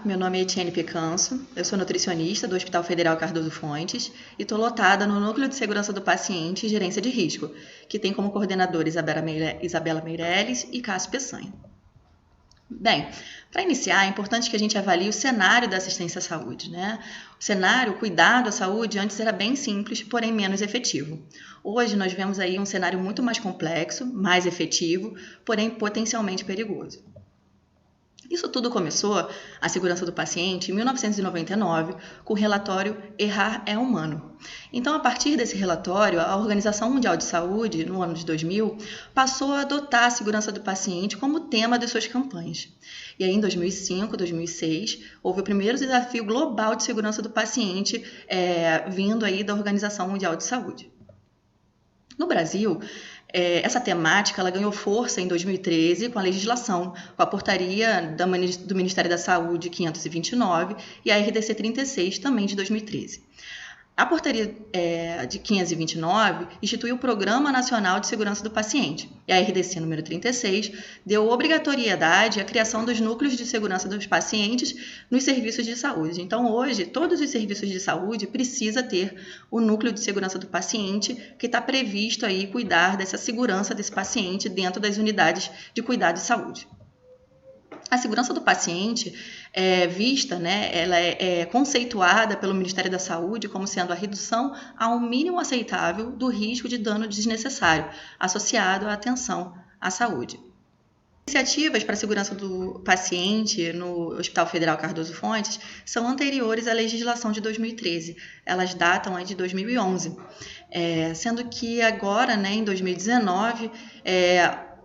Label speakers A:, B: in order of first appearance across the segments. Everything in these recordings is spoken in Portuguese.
A: meu nome é Etienne Picanso, eu sou nutricionista do Hospital Federal Cardoso Fontes e estou lotada no Núcleo de Segurança do Paciente e Gerência de Risco, que tem como coordenadores Isabela Meirelles e Cássio Peçanha. Bem, para iniciar, é importante que a gente avalie o cenário da assistência à saúde, né? O cenário, o cuidado à saúde, antes era bem simples, porém menos efetivo. Hoje nós vemos aí um cenário muito mais complexo, mais efetivo, porém potencialmente perigoso. Isso tudo começou, a segurança do paciente, em 1999, com o relatório Errar é Humano. Então, a partir desse relatório, a Organização Mundial de Saúde, no ano de 2000, passou a adotar a segurança do paciente como tema de suas campanhas. E aí, em 2005, 2006, houve o primeiro desafio global de segurança do paciente, vindo aí da Organização Mundial de Saúde. No Brasil, essa temática ela ganhou força em 2013 com a legislação, com a portaria do Ministério da Saúde 529 e a RDC 36, também de 2013. A portaria de 529 instituiu o Programa Nacional de Segurança do Paciente e a RDC número 36 deu obrigatoriedade à criação dos núcleos de segurança dos pacientes nos serviços de saúde. Então, hoje, todos os serviços de saúde precisam ter o núcleo de segurança do paciente que está previsto aí cuidar dessa segurança desse paciente dentro das unidades de cuidado de saúde. A segurança do paciente é vista, né, ela é conceituada pelo Ministério da Saúde como sendo a redução ao mínimo aceitável do risco de dano desnecessário associado à atenção à saúde. Iniciativas para a segurança do paciente no Hospital Federal Cardoso Fontes são anteriores à legislação de 2013. Elas datam de 2011, sendo que agora, né, em 2019,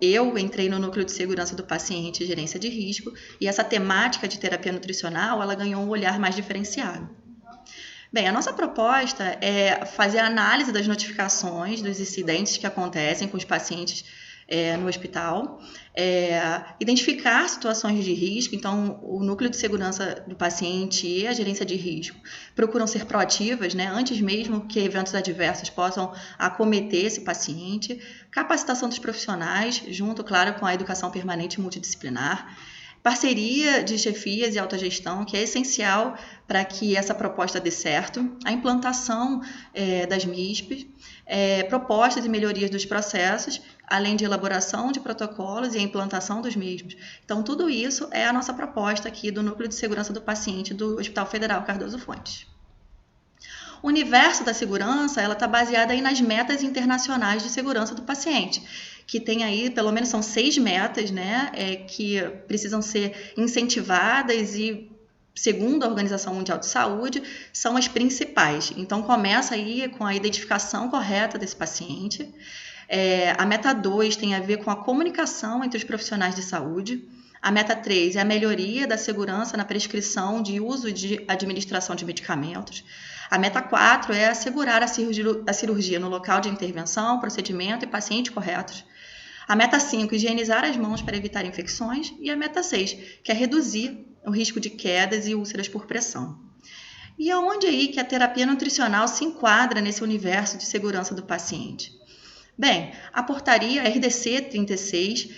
A: eu entrei no Núcleo de Segurança do Paciente e Gerência de Risco e essa temática de terapia nutricional ela ganhou um olhar mais diferenciado. Bem, a nossa proposta é fazer a análise das notificações dos incidentes que acontecem com os pacientes no hospital, identificar situações de risco. Então, o Núcleo de Segurança do Paciente e a Gerência de Risco procuram ser proativas, né, antes mesmo que eventos adversos possam acometer esse paciente, capacitação dos profissionais, junto, claro, com a educação permanente multidisciplinar, parceria de chefias e autogestão, que é essencial para que essa proposta dê certo, a implantação das MISPs, propostas e melhorias dos processos, além de elaboração de protocolos e a implantação dos mesmos. Então, tudo isso é a nossa proposta aqui do Núcleo de Segurança do Paciente do Hospital Federal Cardoso Fontes. O universo da segurança está baseado aí nas metas internacionais de segurança do paciente, que tem aí, pelo menos são 6 metas, né, que precisam ser incentivadas e, segundo a Organização Mundial de Saúde, são as principais. Então, começa aí com a identificação correta desse paciente. A meta 2 tem a ver com a comunicação entre os profissionais de saúde. A meta 3 é a melhoria da segurança na prescrição de uso e de administração de medicamentos. A meta 4 é assegurar a cirurgia no local de intervenção, procedimento e paciente corretos. A meta 5, higienizar as mãos para evitar infecções. E a meta 6, que é reduzir o risco de quedas e úlceras por pressão. E aonde aí que a terapia nutricional se enquadra nesse universo de segurança do paciente? Bem, a portaria RDC 36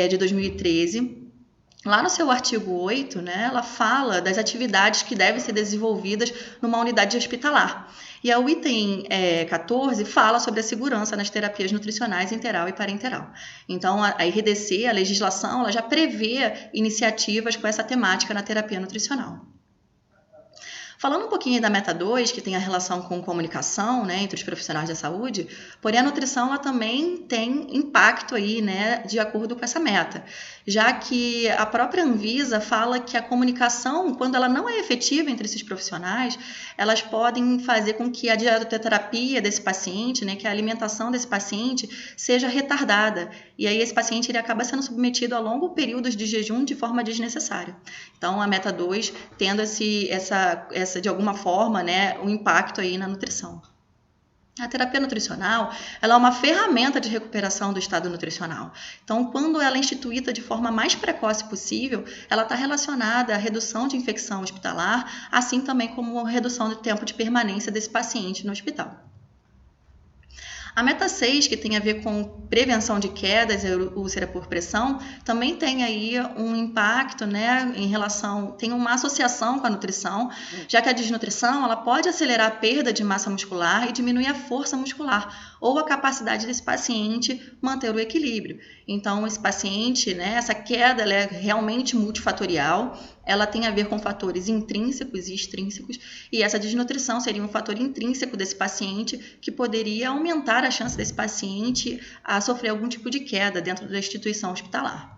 A: de 2013, lá no seu artigo 8, né, ela fala das atividades que devem ser desenvolvidas numa unidade hospitalar. E o item 14 fala sobre a segurança nas terapias nutricionais interal e parenteral. Então, a RDC, a legislação, ela já prevê iniciativas com essa temática na terapia nutricional. Falando um pouquinho da meta 2, que tem a relação com comunicação, né, entre os profissionais da saúde, porém a nutrição ela também tem impacto aí, né, de acordo com essa meta, já que a própria Anvisa fala que a comunicação, quando ela não é efetiva entre esses profissionais, elas podem fazer com que a dietoterapia desse paciente, né, que a alimentação desse paciente seja retardada, e aí esse paciente ele acaba sendo submetido a longos períodos de jejum de forma desnecessária. Então, a meta 2 tendo essa de alguma forma, né, um impacto aí na nutrição. A terapia nutricional ela é uma ferramenta de recuperação do estado nutricional. Então, quando ela é instituída de forma mais precoce possível, ela está relacionada à redução de infecção hospitalar, assim também como a redução do tempo de permanência desse paciente no hospital. A meta 6, que tem a ver com prevenção de quedas e úlcera por pressão, também tem aí um impacto, né, em relação, tem uma associação com a nutrição, já que a desnutrição ela pode acelerar a perda de massa muscular e diminuir a força muscular ou a capacidade desse paciente manter o equilíbrio. Então, esse paciente, né, essa queda ela é realmente multifatorial, ela tem a ver com fatores intrínsecos e extrínsecos, e essa desnutrição seria um fator intrínseco desse paciente que poderia aumentar a chance desse paciente a sofrer algum tipo de queda dentro da instituição hospitalar.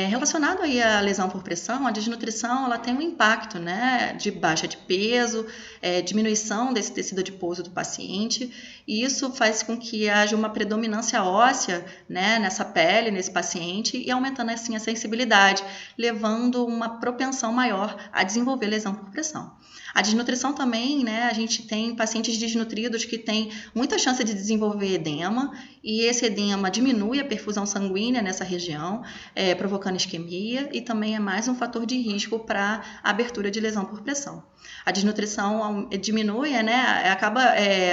A: Relacionado aí à lesão por pressão, a desnutrição ela tem um impacto, né, de baixa de peso, diminuição desse tecido adiposo do paciente, e isso faz com que haja uma predominância óssea, né, nessa pele, nesse paciente, e aumentando assim a sensibilidade, levando uma propensão maior a desenvolver lesão por pressão. A desnutrição também, né, a gente tem pacientes desnutridos que têm muita chance de desenvolver edema, e esse edema diminui a perfusão sanguínea nessa região, provocando isquemia, e também é mais um fator de risco para a abertura de lesão por pressão. A desnutrição diminui, né, acaba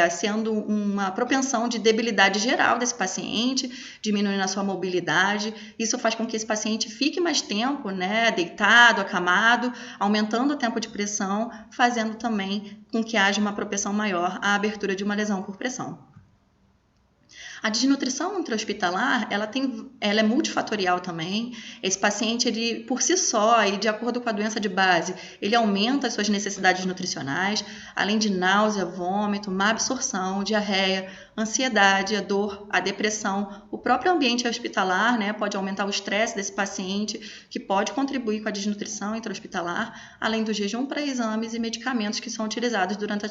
A: sendo uma propensão de debilidade geral desse paciente, diminuindo a sua mobilidade. Isso faz com que esse paciente fique mais tempo, né, deitado, acamado, aumentando o tempo de pressão, fazendo também com que haja uma propensão maior à abertura de uma lesão por pressão. A desnutrição intra-hospitalar, ela é multifatorial também. Esse paciente, ele, por si só, e de acordo com a doença de base, ele aumenta as suas necessidades nutricionais, além de náusea, vômito, má absorção, diarreia, ansiedade, a dor, a depressão. O próprio ambiente hospitalar, né, pode aumentar o estresse desse paciente, que pode contribuir com a desnutrição intra-hospitalar, além do jejum para exames e medicamentos que são utilizados durante a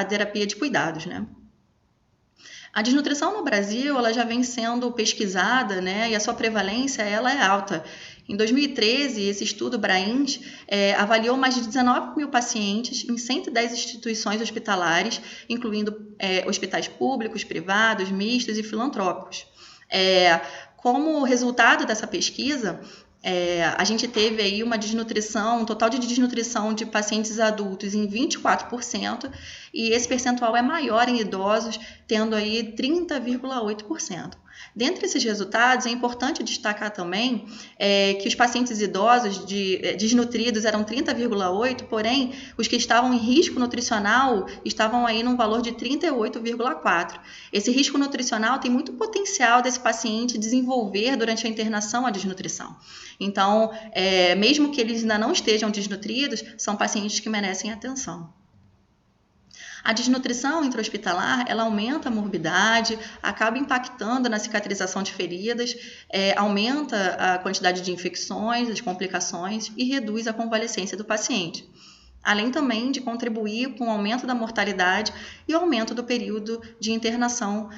A: terapia de cuidados, né? A desnutrição no Brasil ela já vem sendo pesquisada, né, e a sua prevalência ela é alta. Em 2013, esse estudo BRAINT avaliou mais de 19 mil pacientes em 110 instituições hospitalares, incluindo hospitais públicos, privados, mistos e filantrópicos. Como resultado dessa pesquisa, a gente teve aí um total de desnutrição de pacientes adultos em 24%, e esse percentual é maior em idosos, tendo aí 30,8%. Dentre esses resultados, é importante destacar também que os pacientes idosos desnutridos eram 30,8%, porém, os que estavam em risco nutricional estavam aí num valor de 38,4%. Esse risco nutricional tem muito potencial desse paciente desenvolver durante a internação a desnutrição. Então, mesmo que eles ainda não estejam desnutridos, são pacientes que merecem atenção. A desnutrição intra-hospitalar, ela aumenta a morbidade, acaba impactando na cicatrização de feridas, aumenta a quantidade de infecções, as complicações e reduz a convalescência do paciente. Além também de contribuir com o aumento da mortalidade e o aumento do período de internação,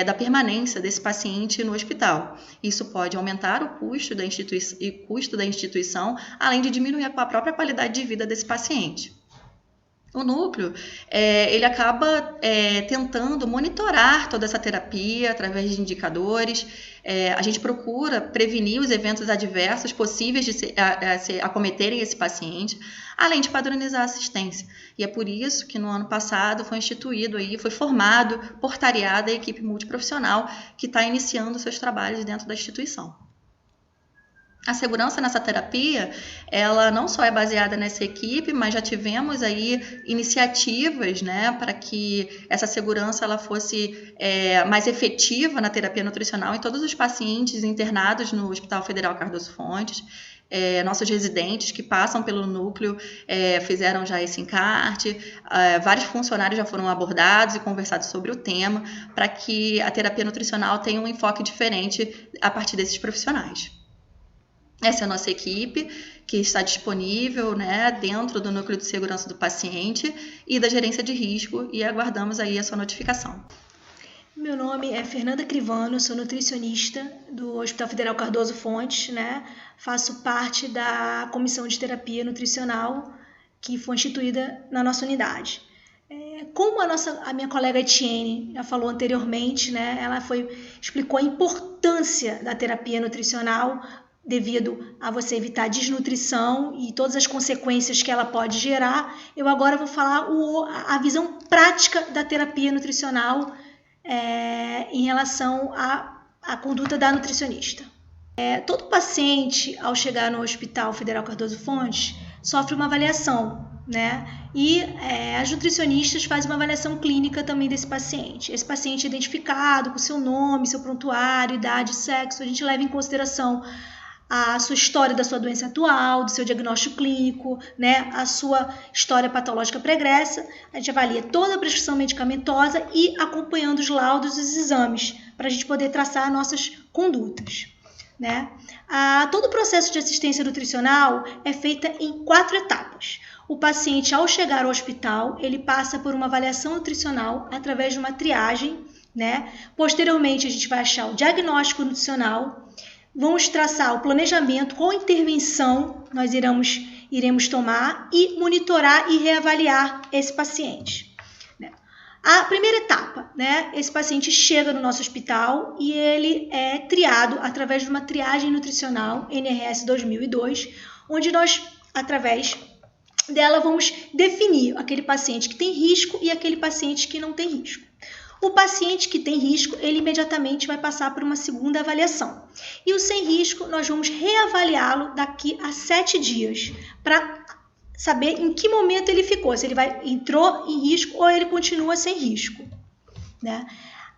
A: da permanência desse paciente no hospital. Isso pode aumentar o custo da instituição, além de diminuir a própria qualidade de vida desse paciente. O núcleo, ele acaba tentando monitorar toda essa terapia através de indicadores. A gente procura prevenir os eventos adversos possíveis de se acometerem esse paciente, além de padronizar a assistência. E é por isso que no ano passado foi formado, portariada a equipe multiprofissional que está iniciando seus trabalhos dentro da instituição. A segurança nessa terapia, ela não só é baseada nessa equipe, mas já tivemos aí iniciativas, né, para que essa segurança ela fosse mais efetiva na terapia nutricional em todos os pacientes internados no Hospital Federal Cardoso Fontes. Nossos residentes que passam pelo núcleo fizeram já esse encarte, vários funcionários já foram abordados e conversados sobre o tema, para que a terapia nutricional tenha um enfoque diferente a partir desses profissionais. Essa é a nossa equipe, que está disponível, né, dentro do núcleo de segurança do paciente e da gerência de risco, e aguardamos aí a sua notificação.
B: Meu nome é Fernanda Crivano, sou nutricionista do Hospital Federal Cardoso Fontes, né? Faço parte da comissão de terapia nutricional que foi instituída na nossa unidade. Como a minha colega Etienne já falou anteriormente, né? Ela explicou a importância da terapia nutricional devido a você evitar desnutrição e todas as consequências que ela pode gerar, eu agora vou falar a visão prática da terapia nutricional em relação à conduta da nutricionista. Todo paciente, ao chegar no Hospital Federal Cardoso Fontes, sofre uma avaliação, né? E as nutricionistas fazem uma avaliação clínica também desse paciente. Esse paciente é identificado com seu nome, seu prontuário, idade, sexo. A gente leva em consideração a sua história da sua doença atual, do seu diagnóstico clínico, né? A sua história patológica pregressa. A gente avalia toda a prescrição medicamentosa e acompanhando os laudos e os exames, para a gente poder traçar nossas condutas, né? Todo o processo de assistência nutricional é feito em 4 etapas. O paciente, ao chegar ao hospital, ele passa por uma avaliação nutricional através de uma triagem, né? Posteriormente, a gente vai achar o diagnóstico nutricional, vamos traçar o planejamento, qual intervenção nós iremos tomar e monitorar e reavaliar esse paciente. A primeira etapa, né? Esse paciente chega no nosso hospital e ele é triado através de uma triagem nutricional NRS 2002, onde nós, através dela, vamos definir aquele paciente que tem risco e aquele paciente que não tem risco. O paciente que tem risco, ele imediatamente vai passar por uma segunda avaliação. E o sem risco, nós vamos reavaliá-lo daqui a 7 dias, para saber em que momento ele ficou, se ele entrou em risco ou ele continua sem risco, né?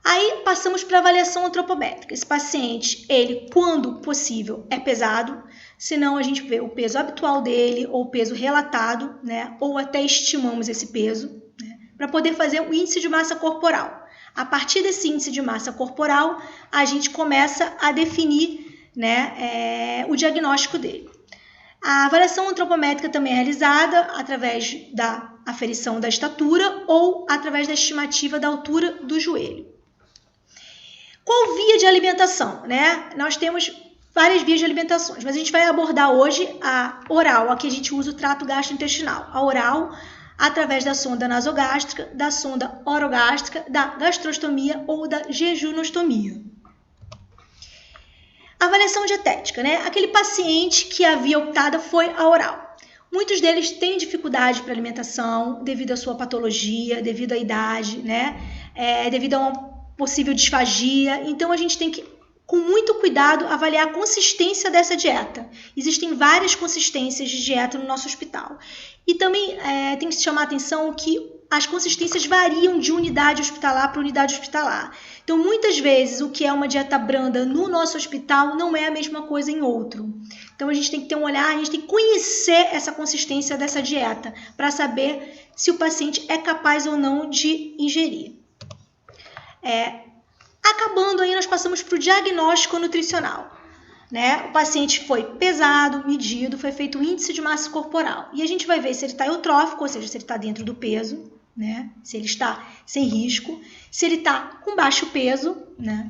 B: Aí passamos para a avaliação antropométrica. Esse paciente, ele, quando possível, é pesado, senão a gente vê o peso habitual dele ou o peso relatado, né? Ou até estimamos esse peso, né? Para poder fazer o índice de massa corporal. A partir desse índice de massa corporal, a gente começa a definir, né, o diagnóstico dele. A avaliação antropométrica também é realizada através da aferição da estatura ou através da estimativa da altura do joelho. Qual via de alimentação, né? Nós temos várias vias de alimentações, mas a gente vai abordar hoje a oral, a que a gente usa o trato gastrointestinal. A oral, através da sonda nasogástrica, da sonda orogástrica, da gastrostomia ou da jejunostomia. Avaliação dietética, né? Aquele paciente que a via optada foi a oral. Muitos deles têm dificuldade para alimentação devido à sua patologia, devido à idade, né? Devido a uma possível disfagia. Então, a gente tem que, com muito cuidado, avaliar a consistência dessa dieta. Existem várias consistências de dieta no nosso hospital. E também tem que se chamar a atenção que as consistências variam de unidade hospitalar para unidade hospitalar. Então, muitas vezes, o que é uma dieta branda no nosso hospital não é a mesma coisa em outro. Então, a gente tem que ter um olhar, a gente tem que conhecer essa consistência dessa dieta para saber se o paciente é capaz ou não de ingerir. Acabando aí, nós passamos para o diagnóstico nutricional, né? O paciente foi pesado, medido, foi feito o índice de massa corporal. E a gente vai ver se ele está eutrófico, ou seja, se ele está dentro do peso, né? Se ele está sem risco, se ele está com baixo peso, né?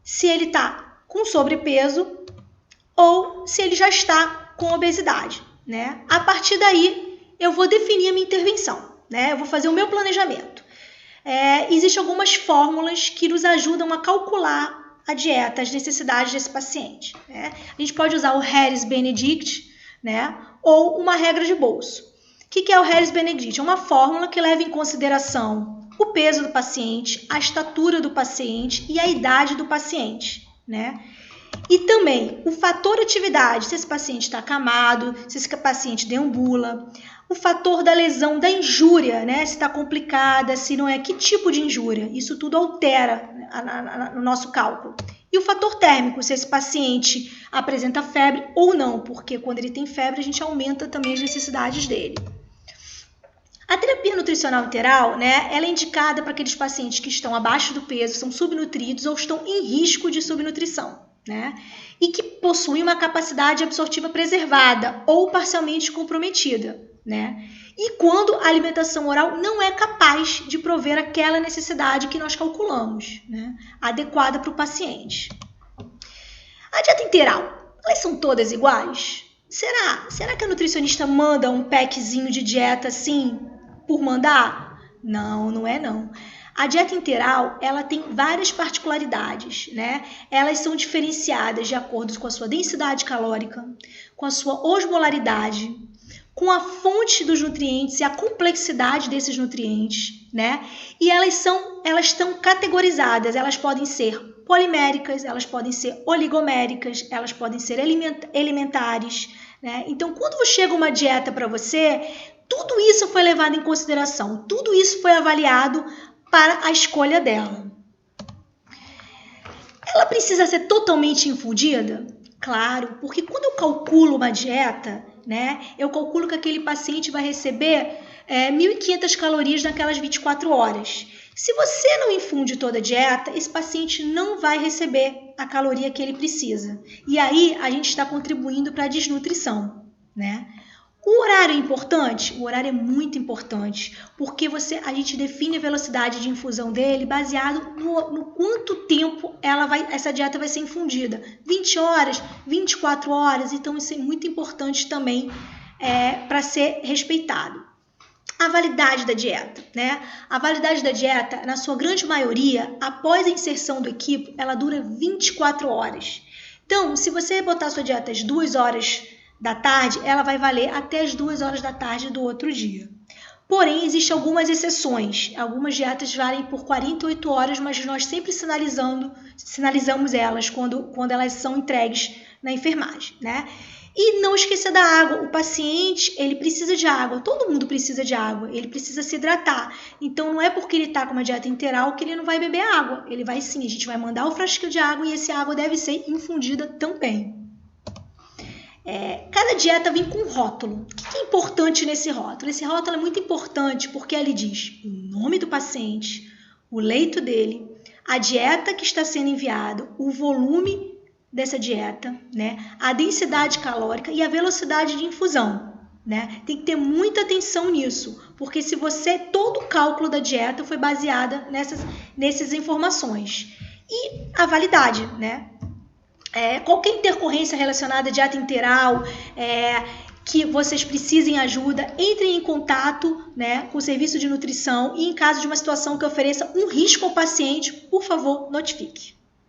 B: Se ele está com sobrepeso ou se ele já está com obesidade, né? A partir daí, eu vou definir a minha intervenção, né? Eu vou fazer o meu planejamento. Existem algumas fórmulas que nos ajudam a calcular a dieta, as necessidades desse paciente, né? A gente pode usar o Harris-Benedict, né? Ou uma regra de bolso. O que é o Harris-Benedict? É uma fórmula que leva em consideração o peso do paciente, a estatura do paciente e a idade do paciente, né? E também o fator atividade, se esse paciente está acamado, se esse paciente deambula, o fator da lesão, da injúria, né? Se está complicada, se não é, que tipo de injúria. Isso tudo altera no nosso cálculo. E o fator térmico, se esse paciente apresenta febre ou não, porque quando ele tem febre, a gente aumenta também as necessidades dele. A terapia nutricional interal, né, ela é indicada para aqueles pacientes que estão abaixo do peso, são subnutridos ou estão em risco de subnutrição, né, e que possuem uma capacidade absortiva preservada ou parcialmente comprometida, né, e quando a alimentação oral não é capaz de prover aquela necessidade que nós calculamos, né, adequada para o paciente. A dieta integral, elas são todas iguais? Será que a nutricionista manda um packzinho de dieta assim por mandar? Não, não é não. A dieta integral, ela tem várias particularidades, né? Elas são diferenciadas de acordo com a sua densidade calórica, com a sua osmolaridade, com a fonte dos nutrientes e a complexidade desses nutrientes, né? E elas estão categorizadas, elas podem ser poliméricas, elas podem ser oligoméricas, elas podem ser elementares, né? Então, quando chega uma dieta para você, tudo isso foi levado em consideração, tudo isso foi avaliado para a escolha dela. Ela precisa ser totalmente infundida? Claro, porque quando eu calculo uma dieta, né, eu calculo que aquele paciente vai receber 1.500 calorias naquelas 24 horas. Se você não infunde toda a dieta, esse paciente não vai receber a caloria que ele precisa. E aí a gente está contribuindo para a desnutrição, né? O horário é importante? O horário é muito importante, porque a gente define a velocidade de infusão dele baseado no quanto tempo essa dieta vai ser infundida. 20 horas, 24 horas, então isso é muito importante também para ser respeitado. A validade da dieta, né? A validade da dieta, na sua grande maioria, após a inserção do equipo, ela dura 24 horas. Então, se você botar sua dieta às 2 horas da tarde, ela vai valer até as 2 horas da tarde do outro dia. Porém, existem algumas exceções. Algumas dietas valem por 48 horas, mas nós sempre sinalizamos elas quando elas são entregues na enfermagem, né? E não esquecer da água. O paciente, ele precisa de água. Todo mundo precisa de água. Ele precisa se hidratar. Então, não é porque ele está com uma dieta integral que ele não vai beber água. Ele vai sim. A gente vai mandar o frasquinho de água e essa água deve ser infundida também. Cada dieta vem com um rótulo. O que é importante nesse rótulo? Esse rótulo é muito importante porque ele diz o nome do paciente, o leito dele, a dieta que está sendo enviada, o volume dessa dieta, né? A densidade calórica e a velocidade de infusão, né? Tem que ter muita atenção nisso, porque todo o cálculo da dieta foi baseada nessas informações. E a validade, né? Qualquer intercorrência relacionada à dieta integral, que vocês precisem ajuda, entrem em contato, né, com o serviço de nutrição e em caso de uma situação que ofereça um risco ao paciente, por favor, notifique.